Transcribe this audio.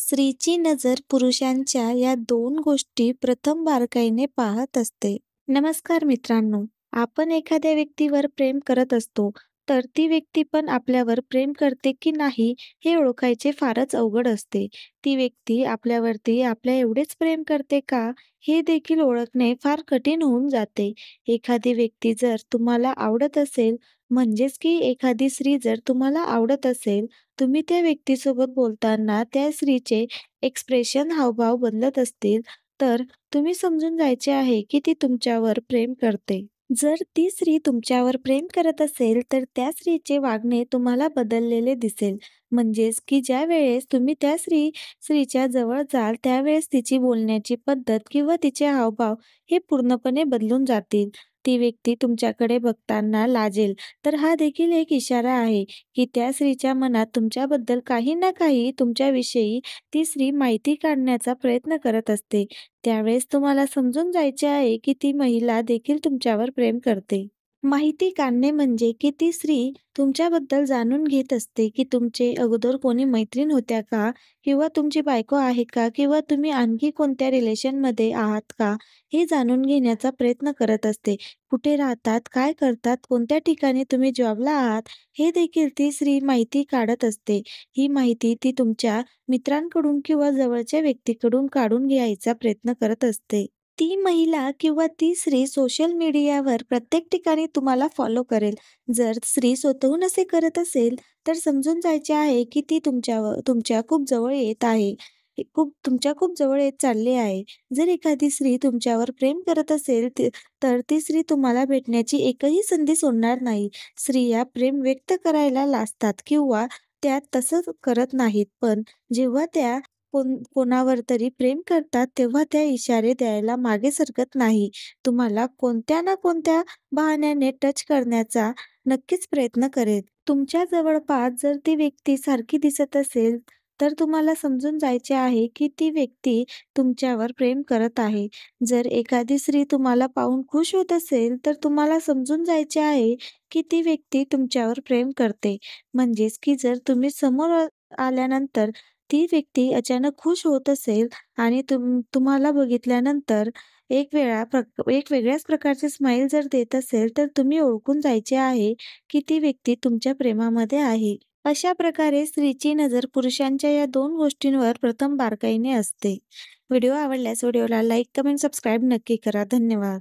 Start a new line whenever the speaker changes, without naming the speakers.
स्त्रीची नजर पुरुषांच्या या दोन गोष्टी प्रथम बारकाईने पाहत असते. नमस्कार मित्रांनो, आपण एखाद्या व्यक्तीवर प्रेम करत असतो, तर ती व्यक्ती पण आपल्यावर प्रेम करते की नाही हे ओळखायचे फारच अवघड असते. ती व्यक्ती आपल्यावरती आपल्या एवढेच प्रेम करते का हे देखील ओळखणे फार कठीण होऊन जाते. एखादी व्यक्ती जर तुम्हाला आवडत असेल, म्हणजेच की एखादी स्त्री जर तुम्हाला आवडत असेल, तुम्ही त्या व्यक्तीसोबत बोलताना त्या स्त्रीचे एक्सप्रेशन, हावभाव बदलत असतील, तर तुम्ही समजून जायचे आहे की ती तुमच्यावर प्रेम करते. जर ती स्त्री तुमच्यावर प्रेम करत असेल, तर त्या स्त्रीचे वागणे तुम्हाला बदललेले दिसेल. म्हणजेच की ज्यावेळेस तुम्ही त्या स्त्रीच्या जवळ जाल, त्यावेळेस तिची बोलण्याची पद्धत किंवा तिचे हावभाव हे पूर्णपणे बदलून जातील. ती व्यक्ती तुमच्याकडे बघताना लाजेल, तर हा देखील एक इशारा आहे की त्या स्त्रीच्या मनात तुमच्याबद्दल काही ना काही तुमच्याविषयी ती स्त्री माहिती काढण्याचा प्रयत्न करत असते. त्यावेळेस तुम्हाला समजून जायचे आहे की ती महिला देखील तुमच्यावर प्रेम करते. माहिती काढणे म्हणजे की ती स्त्री तुमच्याबद्दल जाणून घेत असते की तुमचे अगोदर कोणी मैत्रीण होत्या का? किंवा तुमची बायको आहे का? किंवा तुम्ही आणखी कोणत्या रिलेशनमध्ये आहात का? हे जाणून घेण्याचा प्रयत्न करत असते. कुठे राहतात? काय करतात? कोणत्या ठिकाणी तुम्ही जॉबला आहात? हे देखील ती स्त्री माहिती काढत असते. ही माहिती ती तुमच्या मित्रांकडून किंवा जवळच्या व्यक्तीकडून काढून घ्यायचा प्रयत्न करत असते. ती महिला किंवा ती स्त्री सोशल मीडियावर प्रत्येक ठिकाणी तुम्हाला फॉलो करेल. जर स्त्री स्वतःहून असे करत असेल, तर समजून जायचे आहे की ती तुमच्या खूप जवळ येत आहे. तुमच्या खूप जवळ येत चालली आहे. जर एखादी स्त्री तुमच्यावर प्रेम करत असेल, तर ती स्त्री तुम्हाला भेटण्याची एकही संधी सोडणार नाही. स्त्रिया प्रेम व्यक्त करायला लाजतात किंवा त्या तसं करत नाहीत. पण जेव्हा त्या कोणावर तरी प्रेम करतात, तेव्हा त्या इशारे द्यायला मागे सरकत नाही. तुम्हाला कोणत्या ना कोणत्या बहाण्याने टच करण्याचा नक्कीच प्रयत्न करेल. तुमच्या जवळपास जर ती व्यक्ती सारखी दिसत असेल, तर तुम्हाला समजून जायचे आहे की ती व्यक्ती तुमच्यावर प्रेम करत आहे. जर एखादी स्त्री तुम्हाला पाहून खुश होत असेल, तर तुम्हाला समजून जायचे आहे की ती व्यक्ती तुमच्यावर प्रेम करते. म्हणजेच की जर तुम्ही समोर आल्यानंतर ती व्यक्ती अचानक खुश होत असेल आणि तुम्हाला बघितल्यानंतर एक वेगळ्याच प्रकारची स्माईल जर देत असेल, तर तुम्ही ओळखून जायचे आहे की ती व्यक्ती तुमच्या प्रेमामध्ये आहे. अशा प्रकारे स्त्रीची नजर पुरुषांच्या या दोन गोष्टींवर प्रथम बारकाईने असते. व्हिडिओ आवडल्यास व्हिडिओला लाईक, कमेंट, सबस्क्राईब नक्की करा. धन्यवाद.